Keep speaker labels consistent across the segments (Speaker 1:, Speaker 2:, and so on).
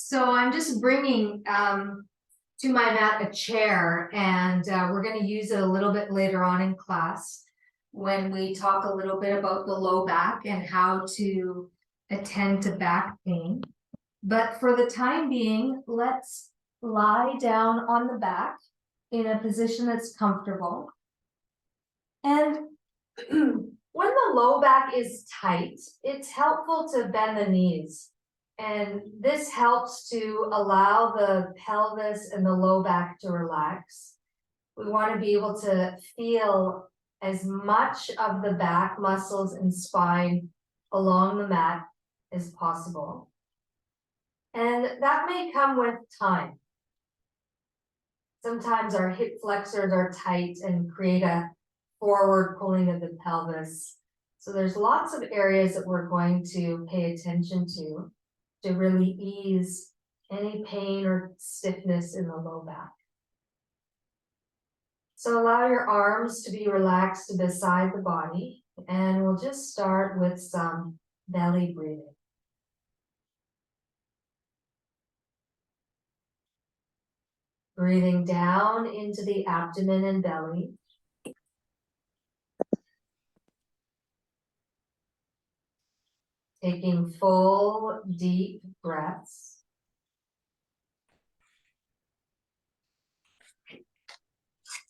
Speaker 1: So I'm just bringing to my mat a chair, and we're going to use it a little bit later on in class when we talk a little bit about the low back and how to attend to back pain. But for the time being, let's lie down on the back in a position that's comfortable. And when the low back is tight, it's helpful to bend the knees. And this helps to allow the pelvis and the low back to relax. We want to be able to feel as much of the back muscles and spine along the mat as possible. And that may come with time. Sometimes our hip flexors are tight and create a forward pulling of the pelvis. So there's lots of areas that we're going to pay attention to really ease any pain or stiffness in the low back. So allow your arms to be relaxed beside the body, and we'll just start with some belly breathing. Breathing down into the abdomen and belly. Taking full, deep breaths.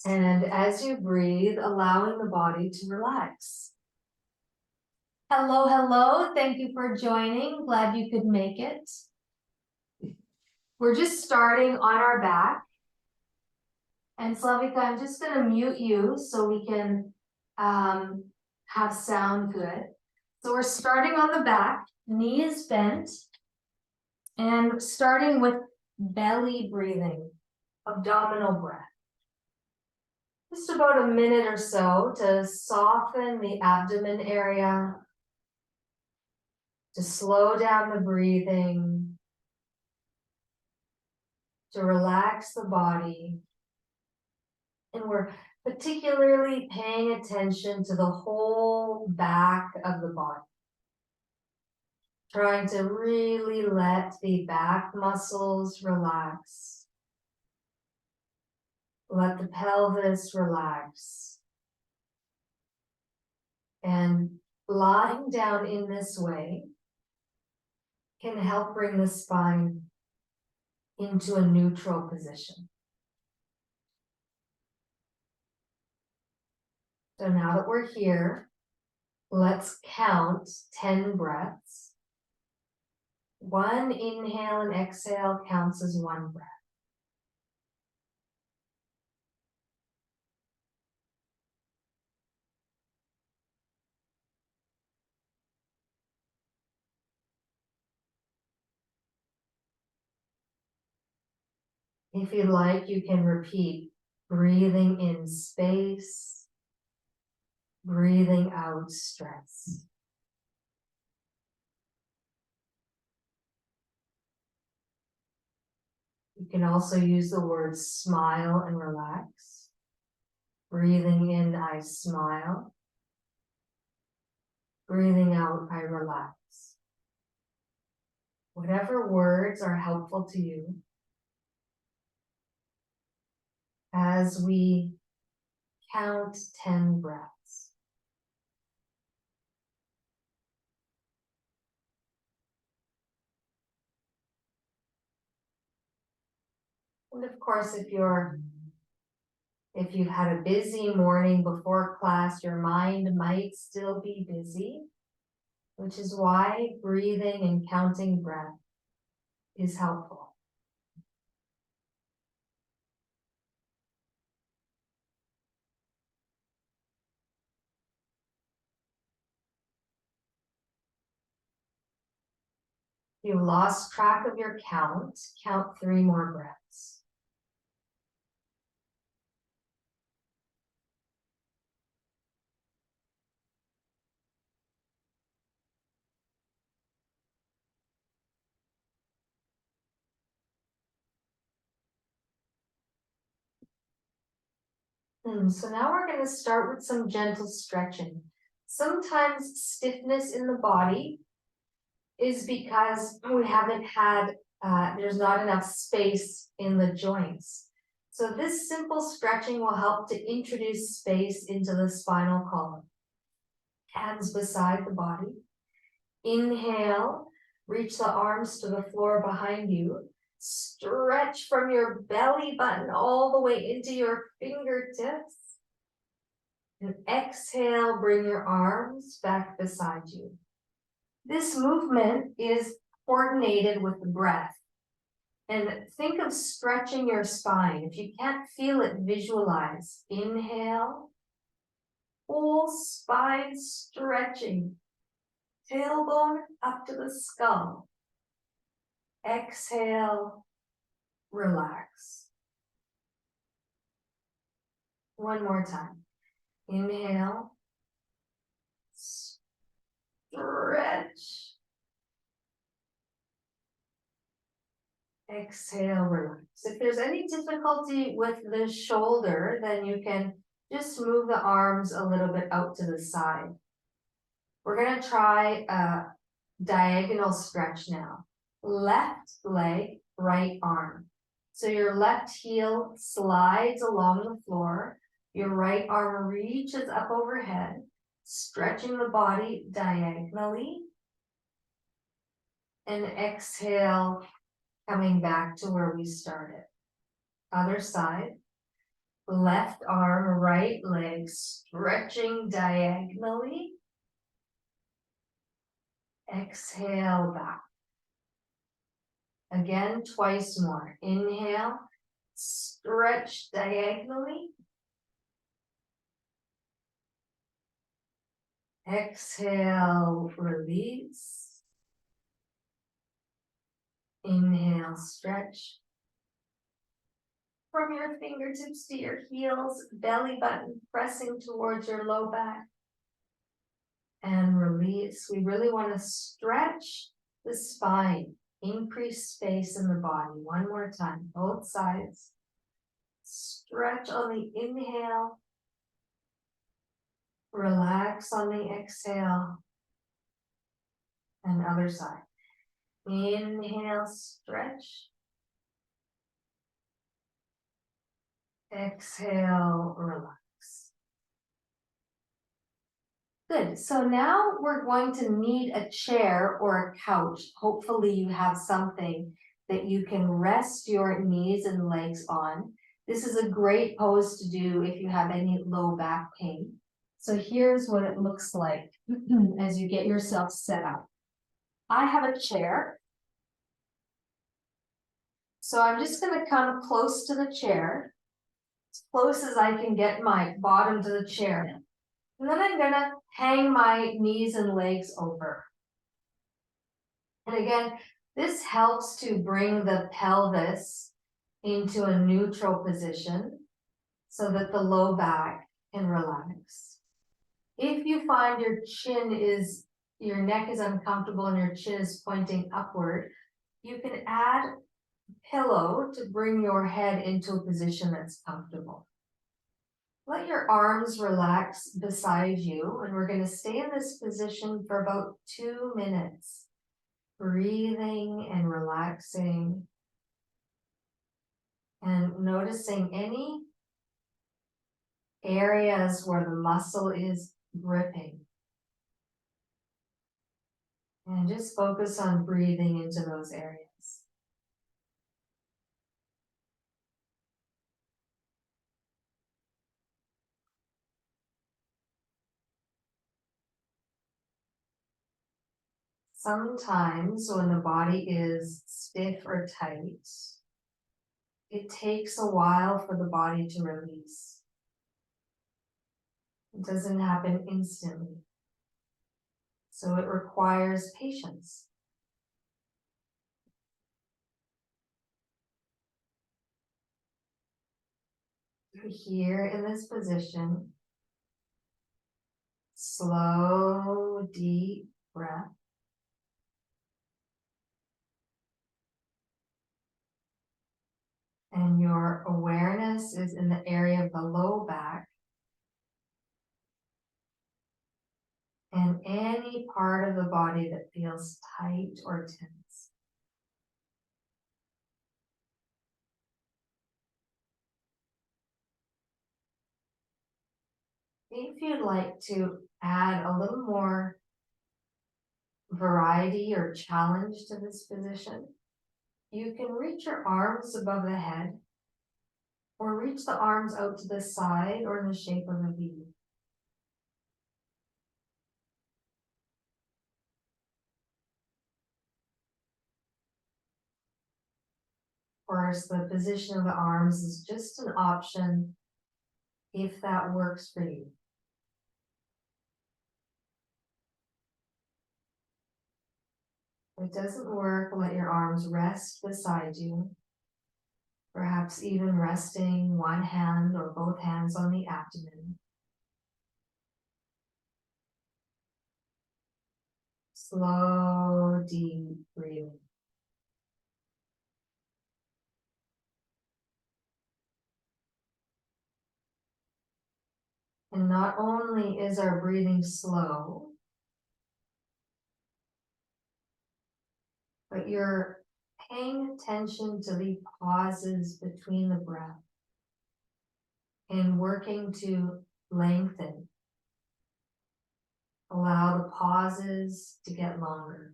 Speaker 1: And as you breathe, allowing the body to relax. Hello, hello. Thank you for joining. Glad you could make it. We're just starting on our back. And Slavika, I'm just going to mute you so we can have sound good. So we're starting on the back, knees bent, and starting with belly breathing, abdominal breath. Just about a minute or so to soften the abdomen area, to slow down the breathing, to relax the body. And we're particularly paying attention to the whole back of the body. Trying to really let the back muscles relax. Let the pelvis relax. And lying down in this way can help bring the spine into a neutral position. So now that we're here, let's count 10 breaths. One inhale and exhale counts as one breath. If you'd like, you can repeat, breathing in space, breathing out stress. You can also use the words smile and relax. Breathing in, I smile. Breathing out, I relax. Whatever words are helpful to you as we count 10 breaths. And of course, if you've had a busy morning before class, your mind might still be busy, which is why breathing and counting breath is helpful. If you lost track of your count, count 3 more breaths. So now we're going to start with some gentle stretching. Sometimes stiffness in the body is because we haven't had there's not enough space in the joints. So this simple stretching will help to introduce space into the spinal column. Hands beside the body. Inhale, reach the arms to the floor behind you. Stretch from your belly button all the way into your fingertips. And exhale, bring your arms back beside you. This movement is coordinated with the breath. And think of stretching your spine. If you can't feel it, visualize. Inhale, whole spine stretching. Tailbone up to the skull. Exhale, relax. One more time. Inhale, stretch. Exhale, relax. If there's any difficulty with the shoulder, then you can just move the arms a little bit out to the side. We're going to try a diagonal stretch now. Left leg, right arm. So your left heel slides along the floor. Your right arm reaches up overhead, stretching the body diagonally. And exhale, coming back to where we started. Other side. Left arm, right leg, stretching diagonally. Exhale back. Again, twice more. Inhale, stretch diagonally. Exhale, release. Inhale, stretch. From your fingertips to your heels, belly button pressing towards your low back. And release. We really want to stretch the spine, increase space in the body. One more time, both sides. Stretch on the inhale. Relax on the exhale. And other side. Inhale, stretch. Exhale, relax. Good. So now we're going to need a chair or a couch. Hopefully you have something that you can rest your knees and legs on. This is a great pose to do if you have any low back pain. So here's what it looks like as you get yourself set up. I have a chair. So I'm just going to come close to the chair, as close as I can get my bottom to the chair. And then I'm gonna hang my knees and legs over. And again, this helps to bring the pelvis into a neutral position so that the low back can relax. If you find your neck is uncomfortable and your chin is pointing upward, you can add a pillow to bring your head into a position that's comfortable. Let your arms relax beside you, and we're going to stay in this position for about 2 minutes, breathing and relaxing, and noticing any areas where the muscle is gripping. And just focus on breathing into those areas. Sometimes when the body is stiff or tight, it takes a while for the body to release. It doesn't happen instantly. So it requires patience. Here in this position, slow, deep breath. And your awareness is in the area of the low back and any part of the body that feels tight or tense. If you'd like to add a little more variety or challenge to this position, you can reach your arms above the head or reach the arms out to the side or in the shape of a V. Of course, the position of the arms is just an option if that works for you. If it doesn't work, let your arms rest beside you, perhaps even resting one hand or both hands on the abdomen. Slow, deep breathing. And not only is our breathing slow, but you're paying attention to the pauses between the breath and working to lengthen. Allow the pauses to get longer.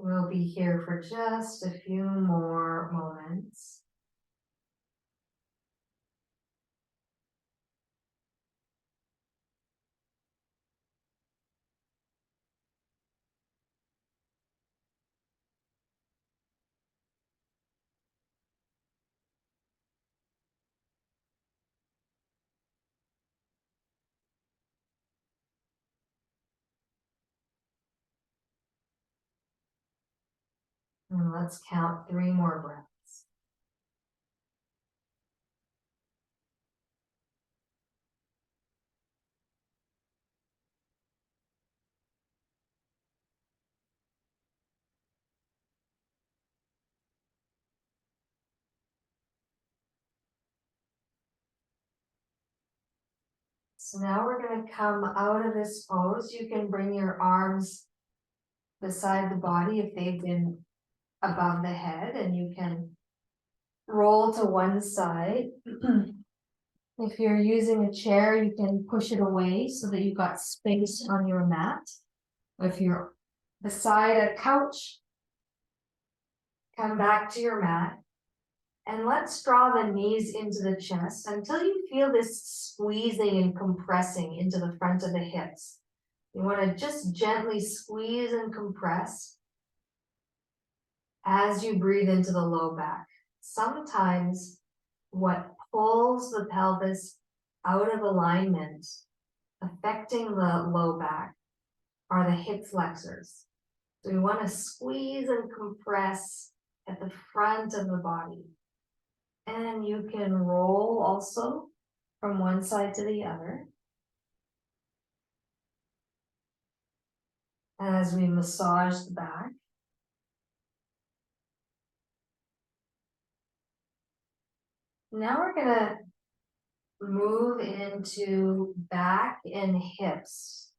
Speaker 1: We'll be here for just a few more moments. And let's count 3 more breaths. So now we're going to come out of this pose. You can bring your arms beside the body if they've been above the head, and you can roll to one side. If you're using a chair, you can push it away so that you've got space on your mat. If you're beside a couch, come back to your mat. And let's draw the knees into the chest until you feel this squeezing and compressing into the front of the hips. You want to just gently squeeze and compress as you breathe into the low back. Sometimes what pulls the pelvis out of alignment, affecting the low back, are the hip flexors. So we want to squeeze and compress at the front of the body. And you can roll also from one side to the other as we massage the back. Now we're going to move into back and hips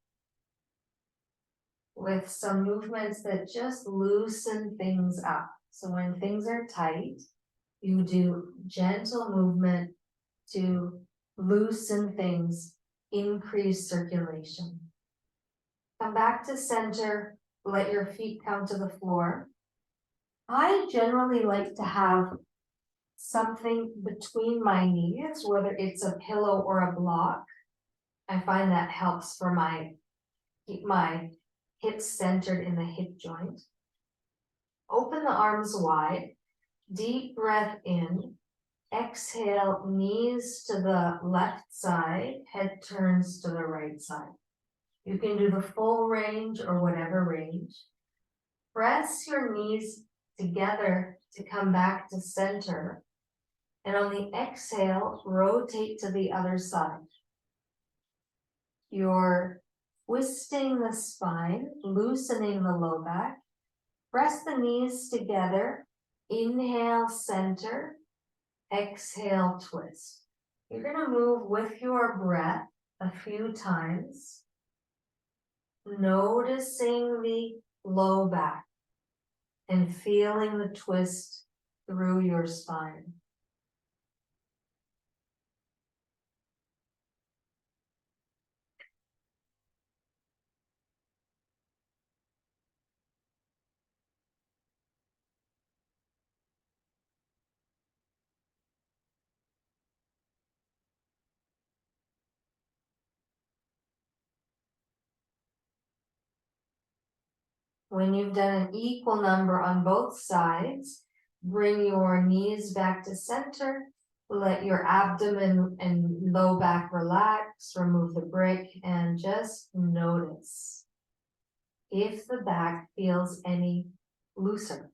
Speaker 1: with some movements that just loosen things up. So when things are tight, you do gentle movement to loosen things, increase circulation. Come back to center, let your feet come to the floor. I generally like to have something between my knees, whether it's a pillow or a block. I find that helps for keep my hips centered in the hip joint. Open the arms wide, deep breath in, exhale, knees to the left side, head turns to the right side. You can do the full range or whatever range. Press your knees together to come back to center. And on the exhale, rotate to the other side. You're twisting the spine, loosening the low back. Press the knees together. Inhale, center. Exhale, twist. You're going to move with your breath a few times. noticing the low back and feeling the twist through your spine. When you've done an equal number on both sides, bring your knees back to center. Let your abdomen and low back relax, remove the brick, and just notice if the back feels any looser.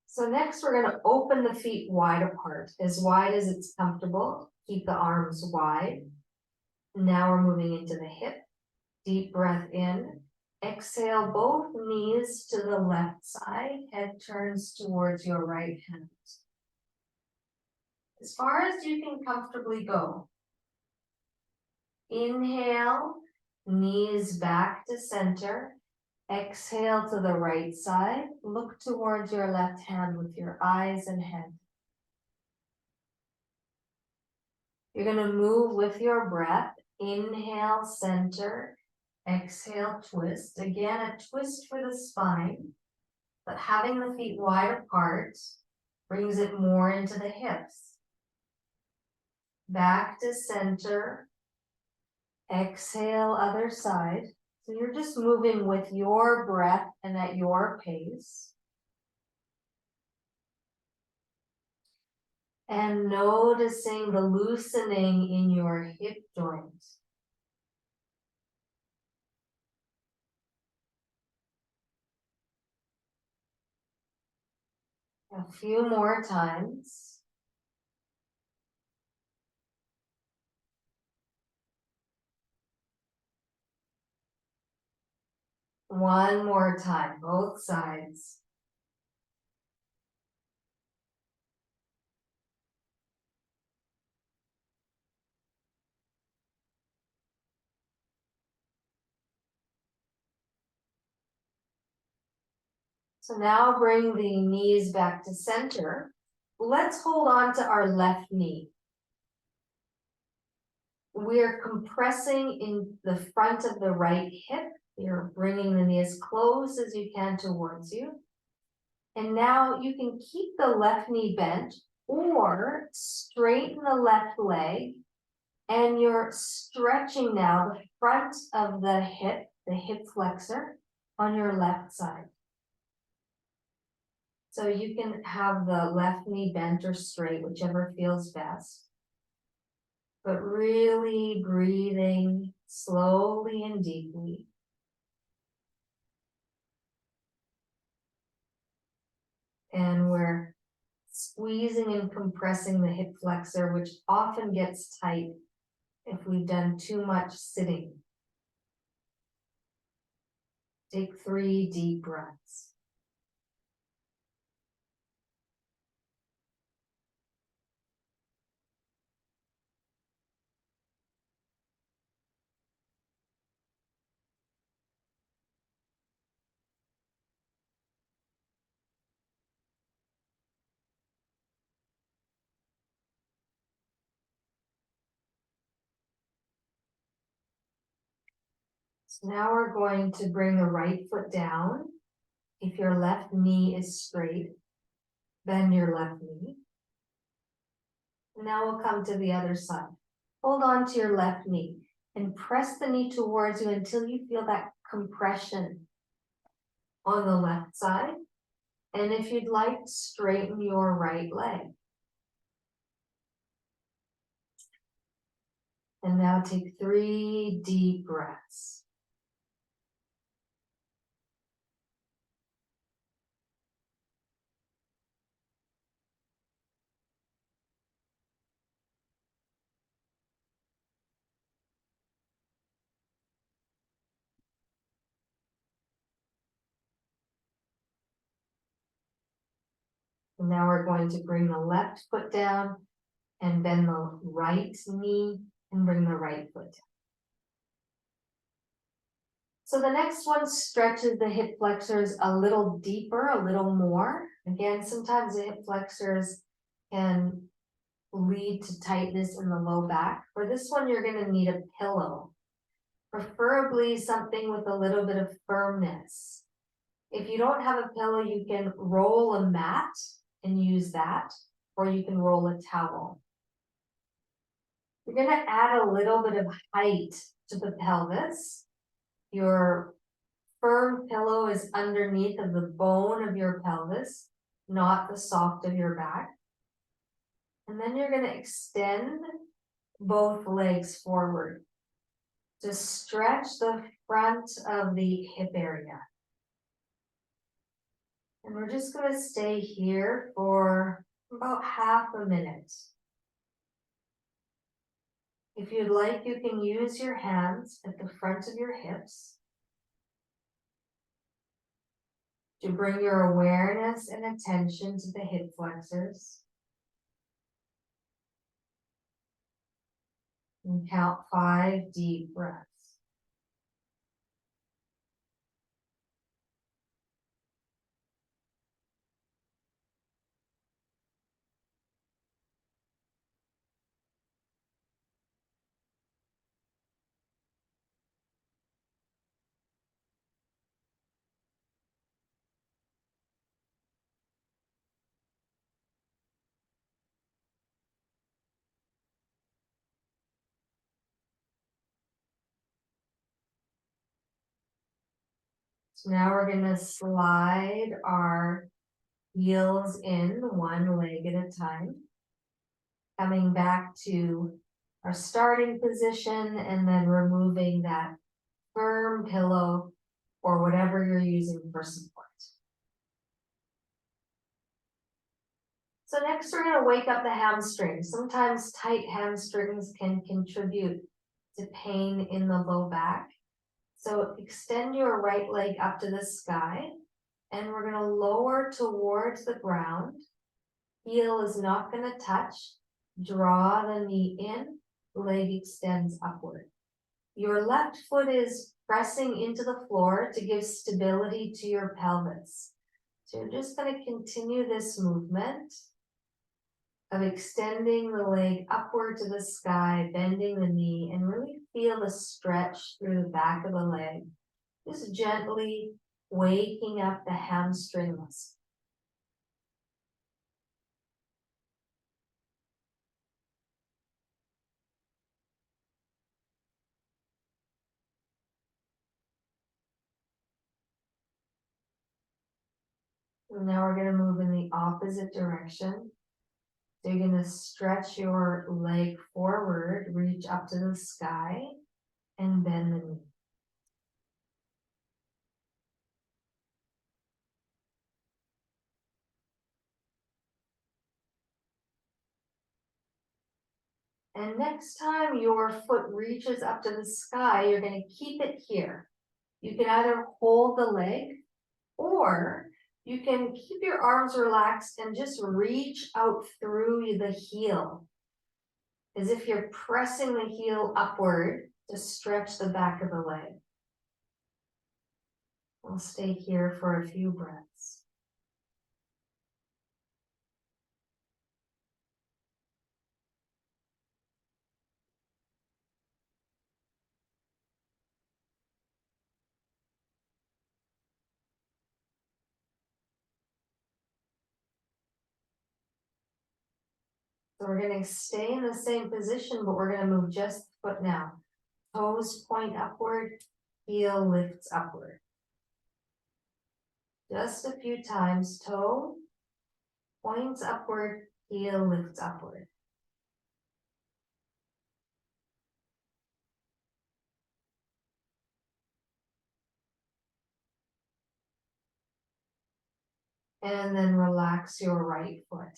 Speaker 1: So next we're going to open the feet wide apart, as wide as it's comfortable. Keep the arms wide. Now we're moving into the hip. Deep breath in. Exhale both knees to the left side. Head turns towards your right hand. As far as you can comfortably go. Inhale, knees back to center. Exhale to the right side. Look towards your left hand with your eyes and head. You're going to move with your breath. Inhale, center. Exhale, twist. Again, a twist for the spine, but having the feet wide apart brings it more into the hips. Back to center. Exhale, other side. So you're just moving with your breath and at your pace. And noticing the loosening in your hip joints. A few more times. One more time, both sides. So now bring the knees back to center. Let's hold on to our left knee. We're compressing in the front of the right hip. You're bringing the knee as close as you can towards you. And now you can keep the left knee bent or straighten the left leg. And you're stretching now the front of the hip flexor on your left side. So you can have the left knee bent or straight, whichever feels best. But really breathing slowly and deeply. And we're squeezing and compressing the hip flexor, which often gets tight if we've done too much sitting. Take 3 deep breaths. So now we're going to bring the right foot down. If your left knee is straight, bend your left knee. Now we'll come to the other side. Hold on to your left knee and press the knee towards you until you feel that compression on the left side. And if you'd like, straighten your right leg. And now take 3 deep breaths. And now we're going to bring the left foot down and bend the right knee and bring the right foot down. So the next one stretches the hip flexors a little deeper, a little more. Again, sometimes the hip flexors can lead to tightness in the low back. For this one, you're going to need a pillow, preferably something with a little bit of firmness. If you don't have a pillow, you can roll a mat and use that, or you can roll a towel. You're going to add a little bit of height to the pelvis. Your firm pillow is underneath of the bone of your pelvis, not the soft of your back. And then you're going to extend both legs forward to stretch the front of the hip area. And we're just going to stay here for about half a minute. If you'd like, you can use your hands at the front of your hips to bring your awareness and attention to the hip flexors. And count 5 deep breaths. So now we're going to slide our heels in one leg at a time, coming back to our starting position and then removing that firm pillow or whatever you're using for support. So next we're going to wake up the hamstrings. Sometimes tight hamstrings can contribute to pain in the low back. So extend your right leg up to the sky, and we're going to lower towards the ground. Heel is not going to touch. Draw the knee in, leg extends upward. Your left foot is pressing into the floor to give stability to your pelvis. So you're just going to continue this movement of extending the leg upward to the sky, bending the knee, and really feel the stretch through the back of the leg. Just gently waking up the hamstring muscle. And now we're going to move in the opposite direction. So you're going to stretch your leg forward, reach up to the sky, and bend the knee. And next time your foot reaches up to the sky, you're going to keep it here. You can either hold the leg, or you can keep your arms relaxed and just reach out through the heel, as if you're pressing the heel upward to stretch the back of the leg. We'll stay here for a few breaths. So we're going to stay in the same position, but we're going to move just the foot now. Toes point upward, heel lifts upward. Just a few times. Toe points upward, heel lifts upward. And then relax your right foot.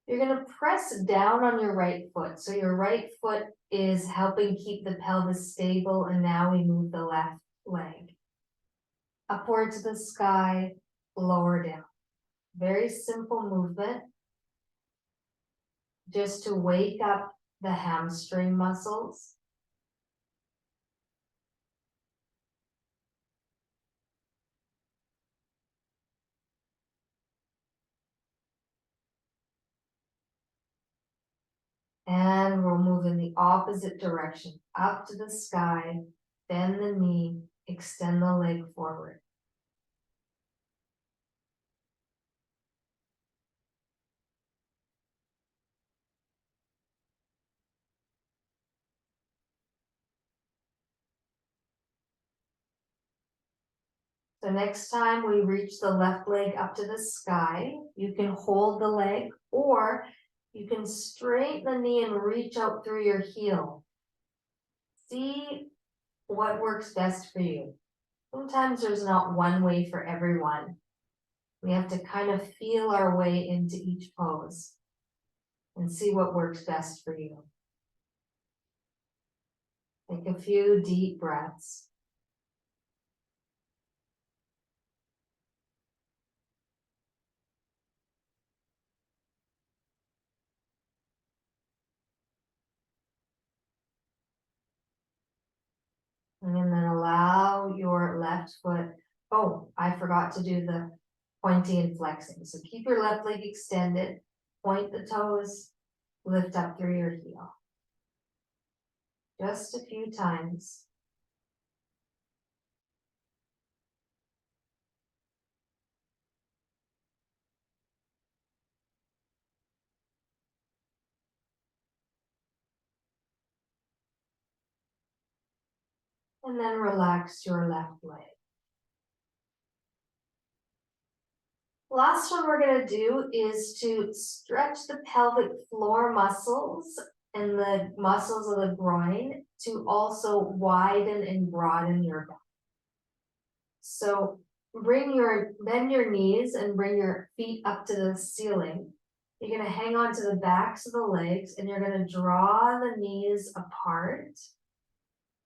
Speaker 1: You're going to press down on your right foot. So your right foot is helping keep the pelvis stable, and now we move the left leg. Upward to the sky, lower down. Very simple movement. Just to wake up the hamstring muscles. And we'll move in the opposite direction, up to the sky, bend the knee, extend the leg forward. So next time we reach the left leg up to the sky, you can hold the leg, or you can straighten the knee and reach out through your heel. See what works best for you. Sometimes there's not one way for everyone. We have to kind of feel our way into each pose and see what works best for you. Take a few deep breaths. And then allow your left foot. Oh, I forgot to do the pointing and flexing. So keep your left leg extended, point the toes, lift up through your heel. Just a few times. And then relax your left leg. Last one we're going to do is to stretch the pelvic floor muscles and the muscles of the groin to also widen and broaden your back. So bend your knees and bring your feet up to the ceiling. You're going to hang on to the backs of the legs and you're going to draw the knees apart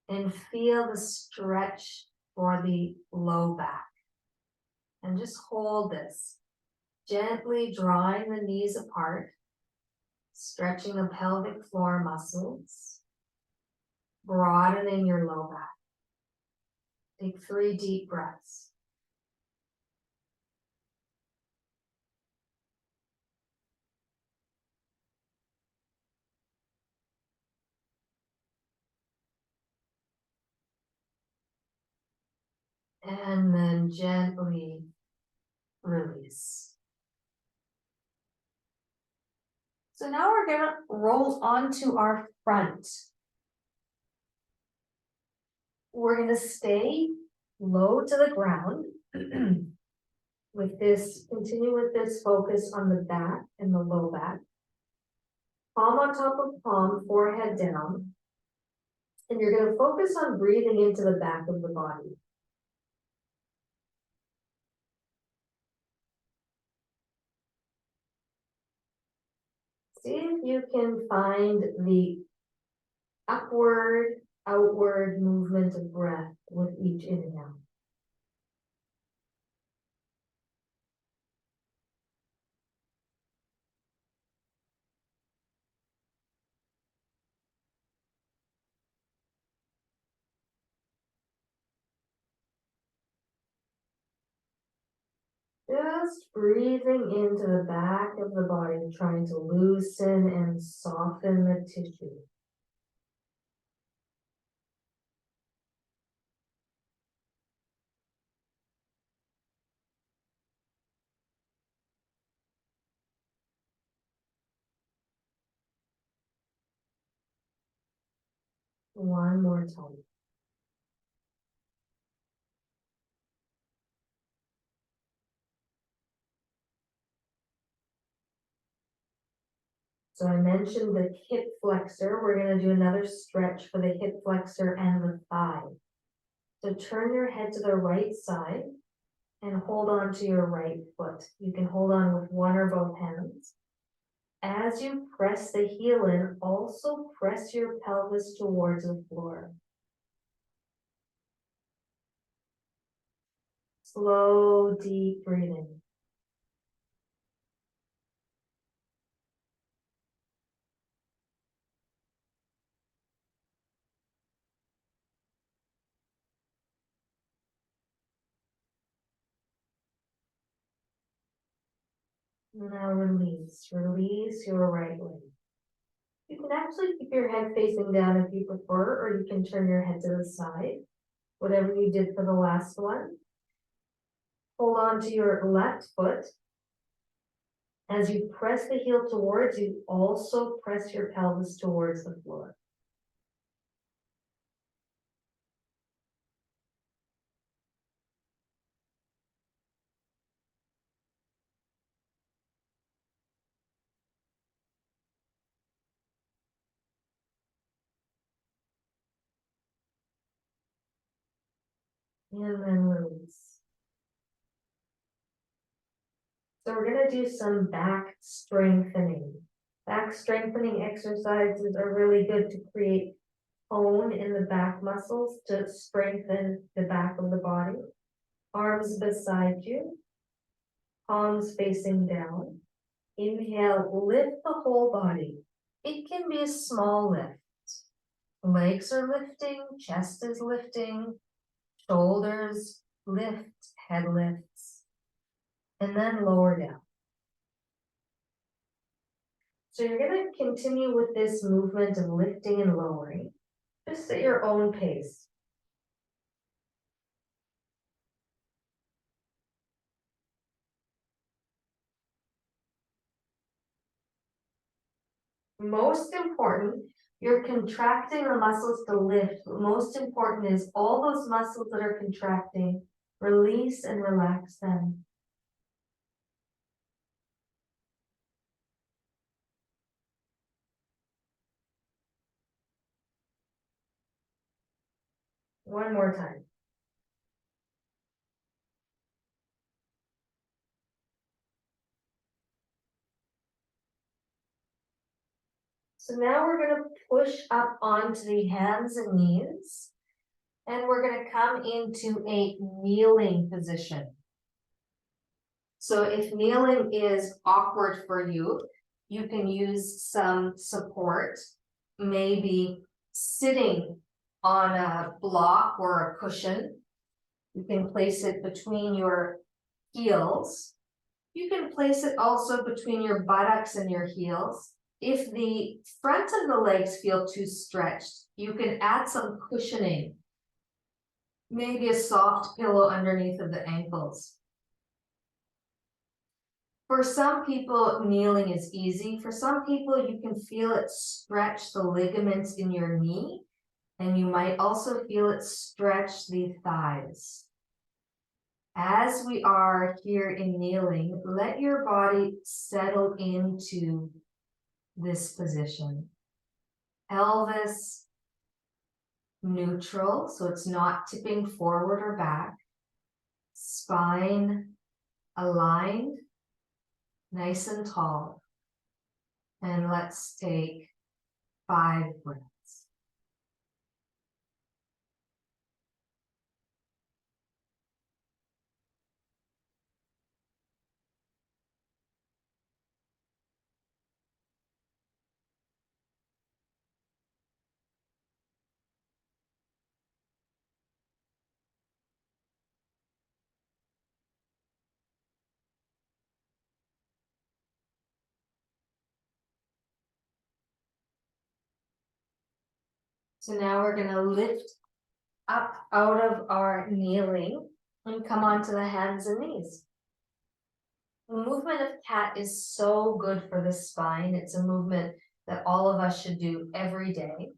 Speaker 1: and feel the stretch for the low back. And just hold this, gently drawing the knees apart, stretching the pelvic floor muscles, broadening your low back. Take 3 deep breaths. And then gently release. So now we're going to roll onto our front. We're going to stay low to the ground continue with this focus on the back and the low back. Palm on top of palm, forehead down. And you're going to focus on breathing into the back of the body. See if you can find the upward, outward movement of breath with each inhale. Just breathing into the back of the body, trying to loosen and soften the tissue. One more time. So I mentioned the hip flexor. We're going to do another stretch for the hip flexor and the thigh. So turn your head to the right side and hold on to your right foot. You can hold on with one or both hands. As you press the heel in, also press your pelvis towards the floor. Slow, deep breathing. Now release, release your right leg. You can actually keep your head facing down if you prefer, or you can turn your head to the side, whatever you did for the last one. Hold on to your left foot. As you press the heel towards you, also press your pelvis towards the floor. And then release. So we're going to do some back strengthening. Back strengthening exercises are really good to create tone in the back muscles to strengthen the back of the body. Arms beside you, palms facing down. Inhale, lift the whole body. It can be a small lift. Legs are lifting, chest is lifting, shoulders lift, head lifts, and then lower down. So you're going to continue with this movement of lifting and lowering, just at your own pace. Most important, you're contracting the muscles to lift. But most important is all those muscles that are contracting, release and relax them. One more time. So now we're going to push up onto the hands and knees, and we're going to come into a kneeling position. So if kneeling is awkward for you, you can use some support, maybe sitting on a block or a cushion. You can place it between your heels. You can place it also between your buttocks and your heels. If the front of the legs feel too stretched, you can add some cushioning, maybe a soft pillow underneath of the ankles. For some people, kneeling is easy. For some people, you can feel it stretch the ligaments in your knee, and you might also feel it stretch the thighs. As we are here in kneeling, let your body settle into this position. Pelvis neutral, so it's not tipping forward or back. Spine aligned, nice and tall. And let's take 5 breaths. So now we're going to lift up out of our kneeling and come onto the hands and knees. The movement of cat is so good for the spine. It's a movement that all of us should do every day.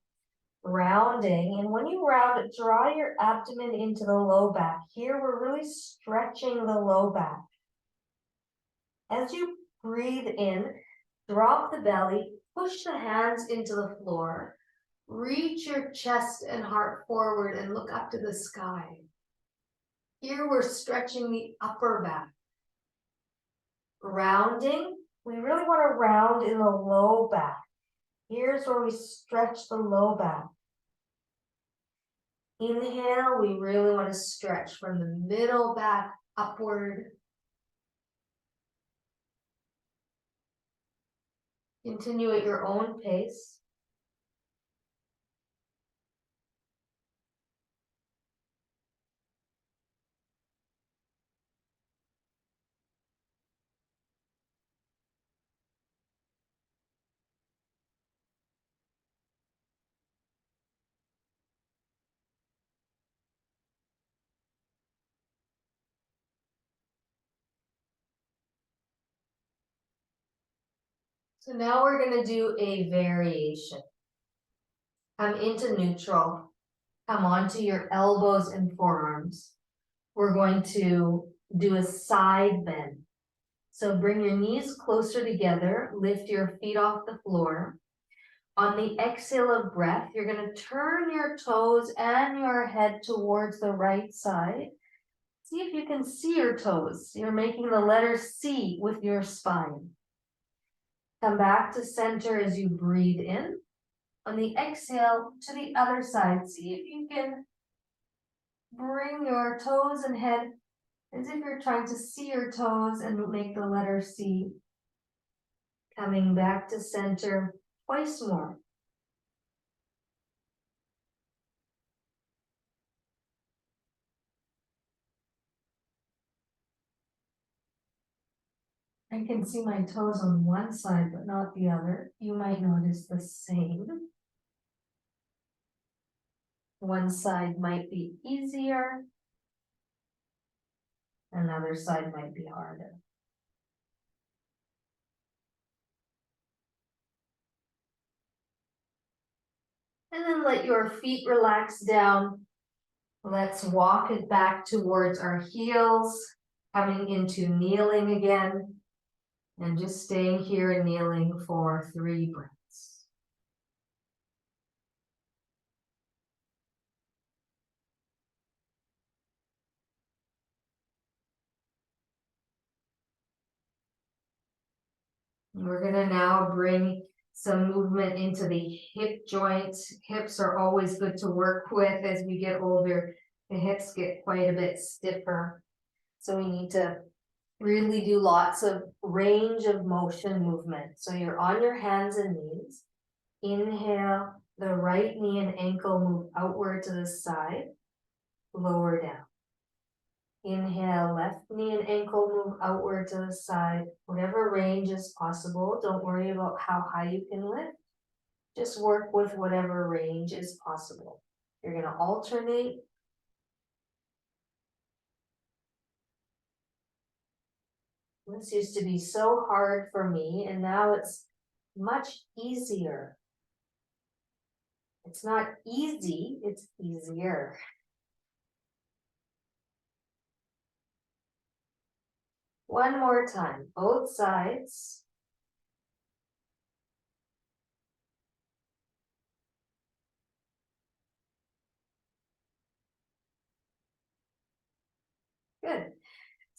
Speaker 1: Rounding, and when you round it, draw your abdomen into the low back. Here we're really stretching the low back. As you breathe in, drop the belly, push the hands into the floor. Reach your chest and heart forward and look up to the sky. Here we're stretching the upper back. Rounding, we really want to round in the low back. Here's where we stretch the low back. Inhale, we really want to stretch from the middle back upward. Continue at your own pace. So now we're going to do a variation. Come into neutral. Come onto your elbows and forearms. We're going to do a side bend. So bring your knees closer together, lift your feet off the floor. On the exhale of breath, you're going to turn your toes and your head towards the right side. See if you can see your toes. You're making the letter C with your spine. Come back to center as you breathe in. On the exhale to the other side, see if you can bring your toes and head as if you're trying to see your toes and make the letter C. Coming back to center twice more. I can see my toes on one side, but not the other. You might notice the same. One side might be easier. Another side might be harder. And then let your feet relax down. Let's walk it back towards our heels, coming into kneeling again. And just staying here and kneeling for 3 breaths. We're going to now bring some movement into the hip joints. Hips are always good to work with as we get older. The hips get quite a bit stiffer. So we need to really do lots of range of motion movement. So you're on your hands and knees. Inhale, the right knee and ankle move outward to the side, lower down. Inhale, left knee and ankle move outward to the side, whatever range is possible. Don't worry about how high you can lift. Just work with whatever range is possible. You're going to alternate. This used to be so hard for me, and now it's much easier. It's not easy, it's easier. One more time, both sides. Good.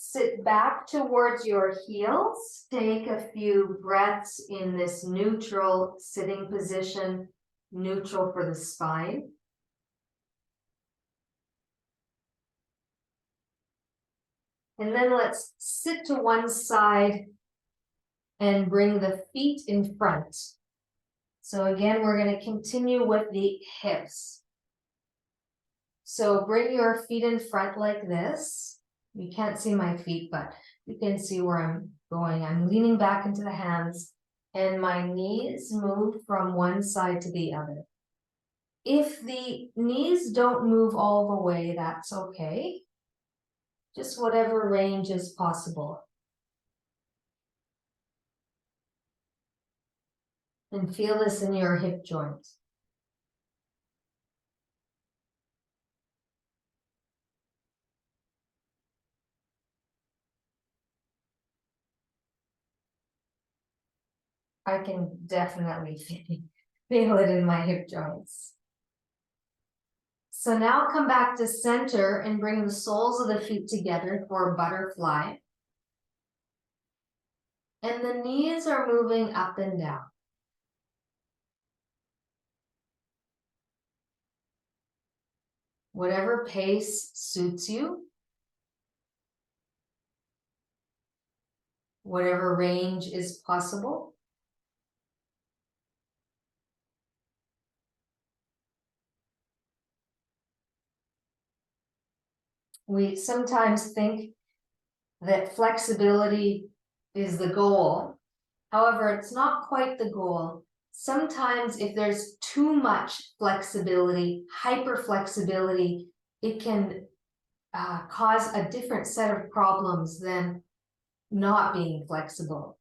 Speaker 1: Sit back towards your heels. Take a few breaths in this neutral sitting position, neutral for the spine. And then let's sit to one side and bring the feet in front. So again, we're going to continue with the hips. So bring your feet in front like this. You can't see my feet, but you can see where I'm going. I'm leaning back into the hands and my knees move from one side to the other. If the knees don't move all the way, that's okay. Just whatever range is possible. And feel this in your hip joints. I can definitely feel it in my hip joints. So now come back to center and bring the soles of the feet together for a butterfly. And the knees are moving up and down. Whatever pace suits you. Whatever range is possible. We sometimes think that flexibility is the goal. However, it's not quite the goal. Sometimes if there's too much flexibility, hyperflexibility, it can cause a different set of problems than not being flexible.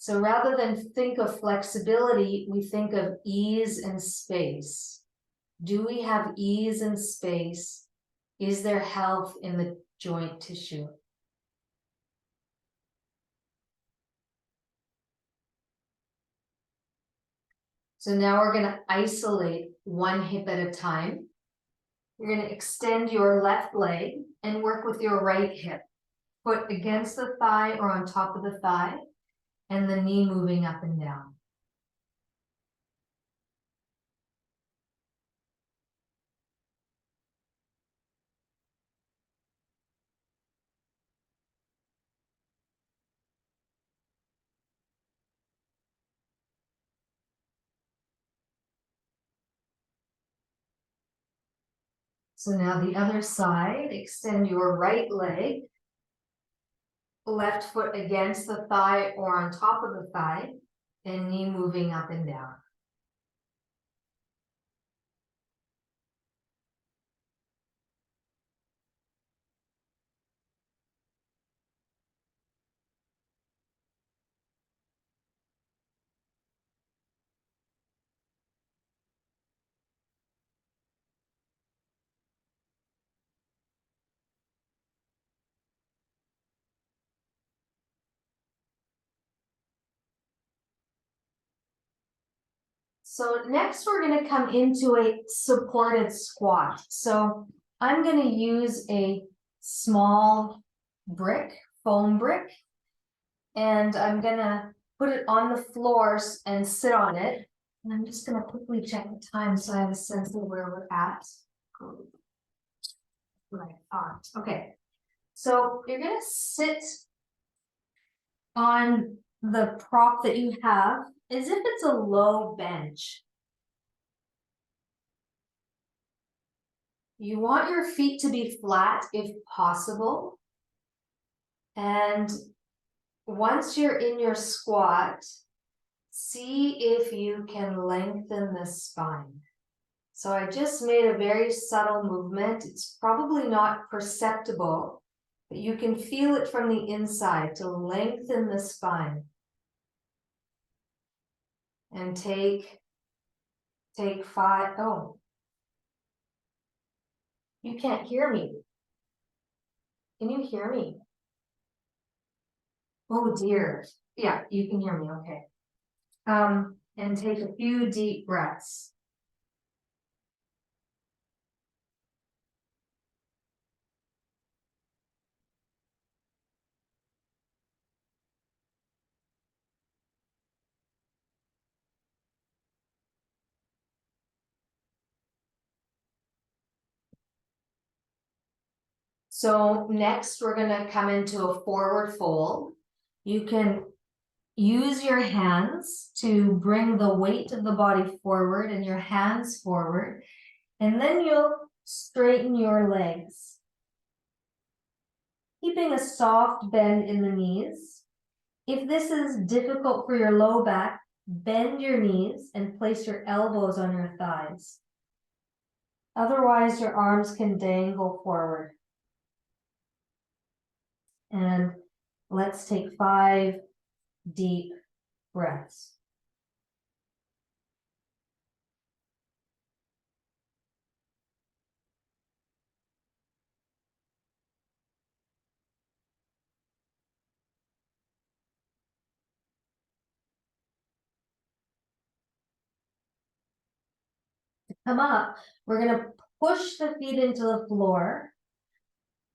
Speaker 1: So rather than think of flexibility, we think of ease and space. Do we have ease and space? Is there health in the joint tissue? So now we're going to isolate one hip at a time. You're going to extend your left leg and work with your right hip. Foot against the thigh or on top of the thigh, and the knee moving up and down. So now the other side, extend your right leg, left foot against the thigh or on top of the thigh, and knee moving up and down. So next we're going to come into a supported squat. So I'm going to use a small brick, foam brick, and I'm going to put it on the floors and sit on it. And I'm just going to quickly check the time so I have a sense of where we're at. Right, okay. So you're going to sit on the prop that you have as if it's a low bench. You want your feet to be flat if possible. And once you're in your squat, see if you can lengthen the spine. So I just made a very subtle movement. It's probably not perceptible, but you can feel it from the inside to lengthen the spine. And take 5. Oh, you can't hear me. Can you hear me? Oh dear. Yeah, you can hear me. Okay. And take a few deep breaths. So next we're going to come into a forward fold. You can use your hands to bring the weight of the body forward and your hands forward, and then you'll straighten your legs, keeping a soft bend in the knees. If this is difficult for your low back, bend your knees and place your elbows on your thighs. Otherwise, your arms can dangle forward. And let's take 5 deep breaths. To come up, we're going to push the feet into the floor.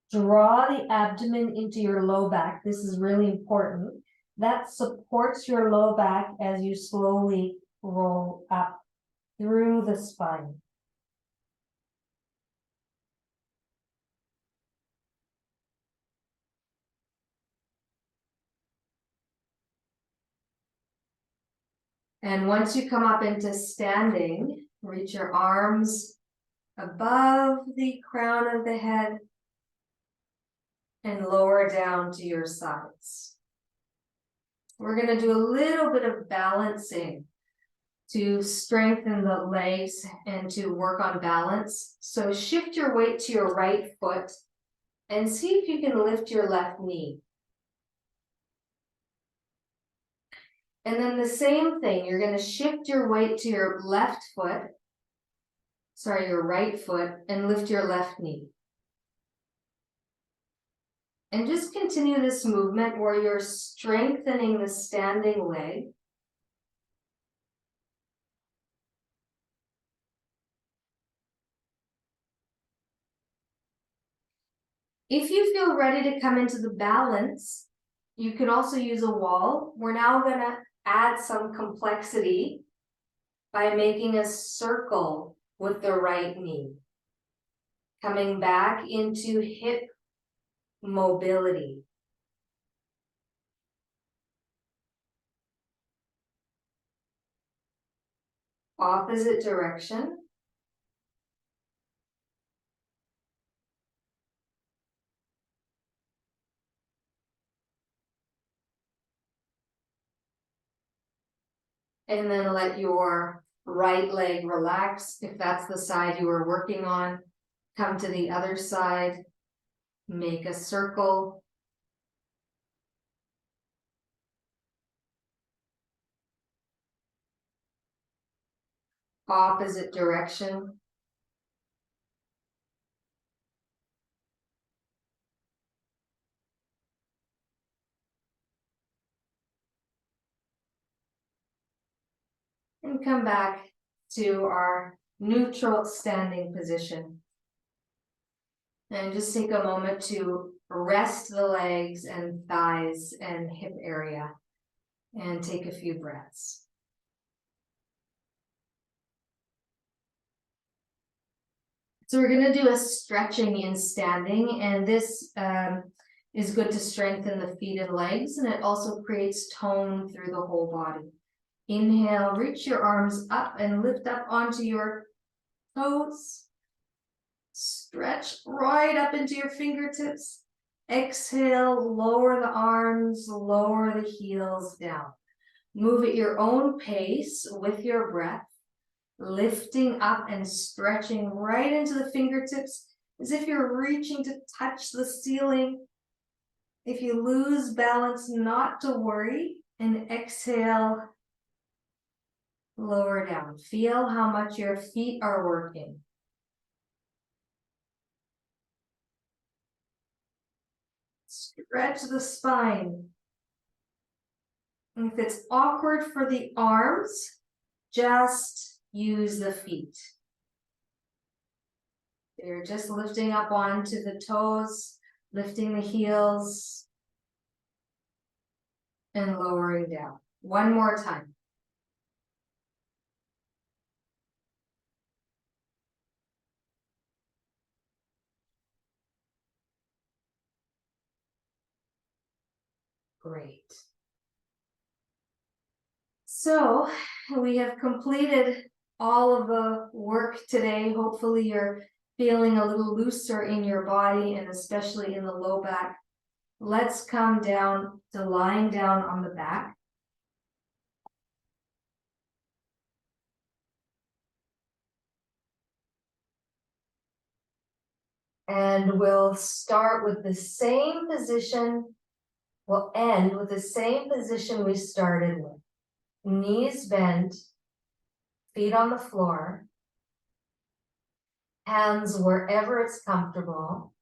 Speaker 1: Draw the abdomen into your low back. This is really important. That supports your low back as you slowly roll up through the spine. And once you come up into standing, reach your arms above the crown of the head and lower down to your sides. We're going to do a little bit of balancing to strengthen the legs and to work on balance. So shift your weight to your right foot and see if you can lift your left knee. And then the same thing, you're gonna shift your weight to your left foot, sorry, your right foot, and lift your left knee. And just continue this movement where you're strengthening the standing leg. If you feel ready to come into the balance, you can also use a wall. We're now gonna add some complexity by making a circle with the right knee. Coming back into hip mobility. Opposite direction. And then let your right leg relax. If that's the side you were working on, come to the other side, make a circle. Opposite direction. And come back to our neutral standing position. And just take a moment to rest the legs and thighs and hip area and take a few breaths. So we're going to do a stretching in standing, and this is good to strengthen the feet and legs, and it also creates tone through the whole body. Inhale, reach your arms up and lift up onto your toes. Stretch right up into your fingertips. Exhale, lower the arms, lower the heels down. Move at your own pace with your breath, lifting up and stretching right into the fingertips as if you're reaching to touch the ceiling. If you lose balance, not to worry, and exhale, lower down. Feel how much your feet are working. Stretch the spine. And if it's awkward for the arms, just use the feet. You're just lifting up onto the toes, lifting the heels, and lowering down. One more time. Great. So we have completed all of the work today. Hopefully you're feeling a little looser in your body and especially in the low back. Let's come down to lying down on the back. And we'll start with the same position. We'll end with the same position we started with. Knees bent, feet on the floor, hands wherever it's comfortable,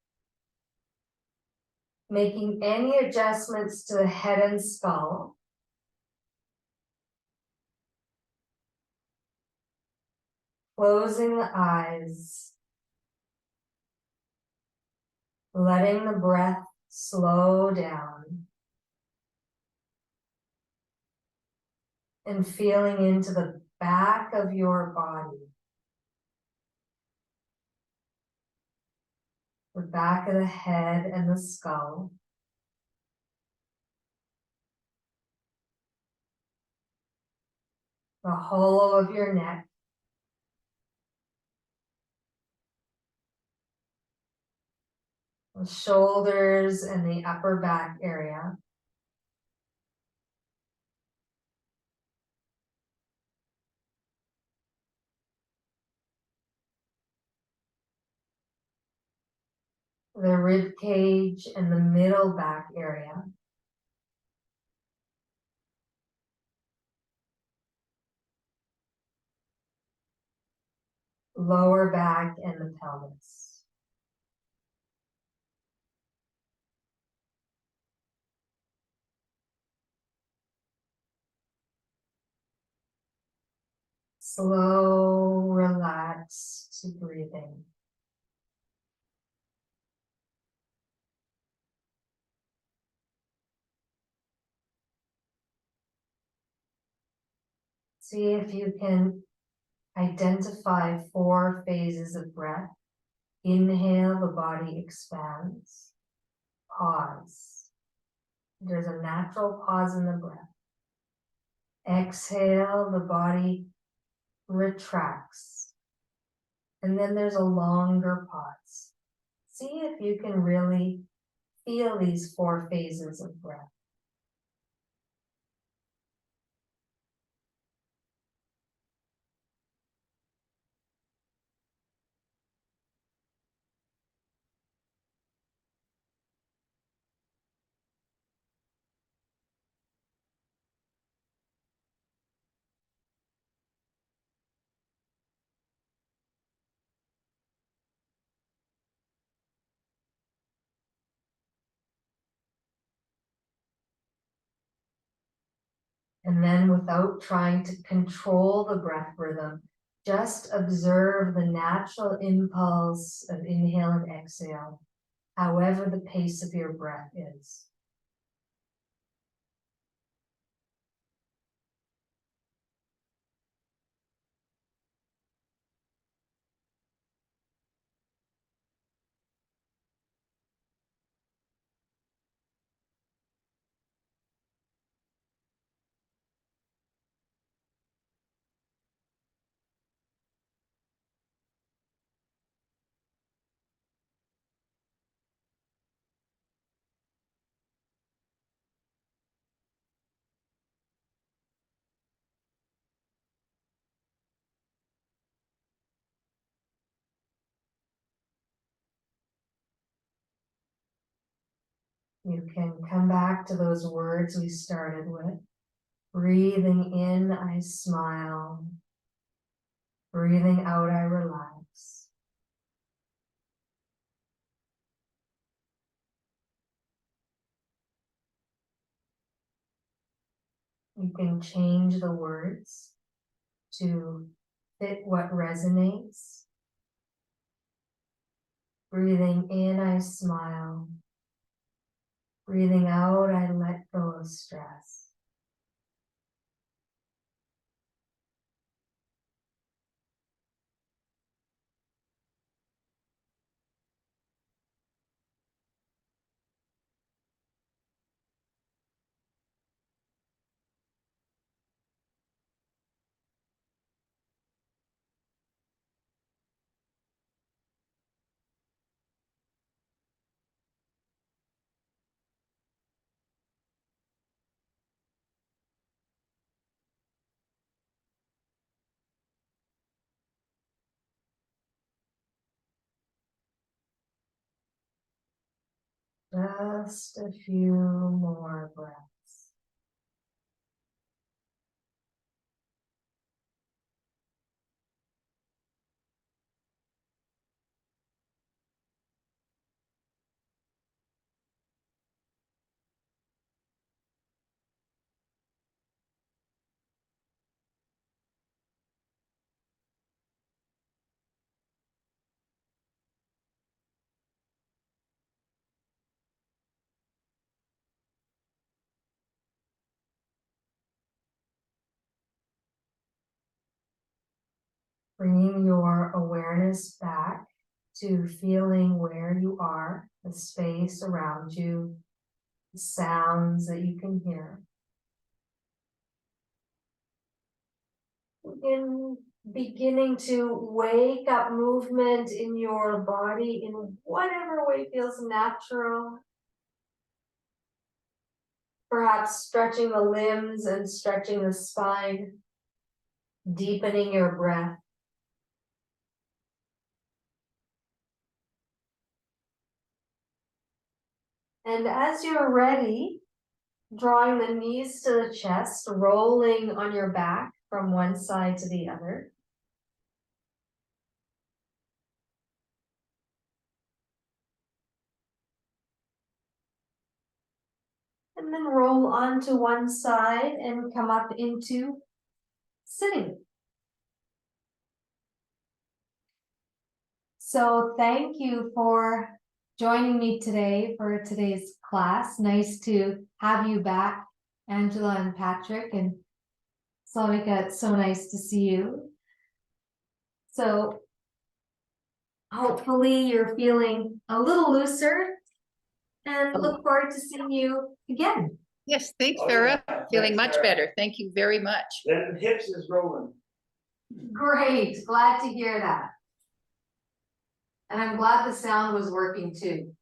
Speaker 1: making any adjustments to the head and skull. Closing the eyes, letting the breath slow down, and feeling into the back of your body. The back of the head and the skull. The hollow of your neck. The shoulders and the upper back area. The rib cage and the middle back area. lower back, and the pelvis. Slow, relaxed breathing. See if you can identify 4 phases of breath. Inhale, the body expands. Pause. There's a natural pause in the breath. Exhale, the body retracts. And then there's a longer pause. See if you can really feel these 4 phases of breath. And then without trying to control the breath rhythm, just observe the natural impulse of inhale and exhale, however the pace of your breath is. You can come back to those words we started with. Breathing in, I smile. Breathing out, I relax. You can change the words to fit what resonates. Breathing in, I smile. Breathing out, I let go of stress. Just a few more breaths. Bringing your awareness back to feeling where you are, the space around you, the sounds that you can hear. In beginning to wake up movement in your body in whatever way feels natural. Perhaps stretching the limbs and stretching the spine, deepening your breath. And as you're ready, drawing the knees to the chest, rolling on your back from one side to the other. And then roll onto one side and come up into sitting. So thank you for joining me today for today's class. Nice to have you back, Angela and Patrick, and Slavika, it's so nice to see you. So hopefully you're feeling a little looser and look forward to seeing you again.
Speaker 2: Yes, thanks,
Speaker 3: Oh,
Speaker 2: Farah.
Speaker 3: yeah.
Speaker 2: Feeling
Speaker 3: Thanks,
Speaker 2: much
Speaker 3: Farah.
Speaker 2: better. Thank you very much.
Speaker 3: Then hips is rolling.
Speaker 1: Great, glad to hear that. And I'm glad the sound was working too.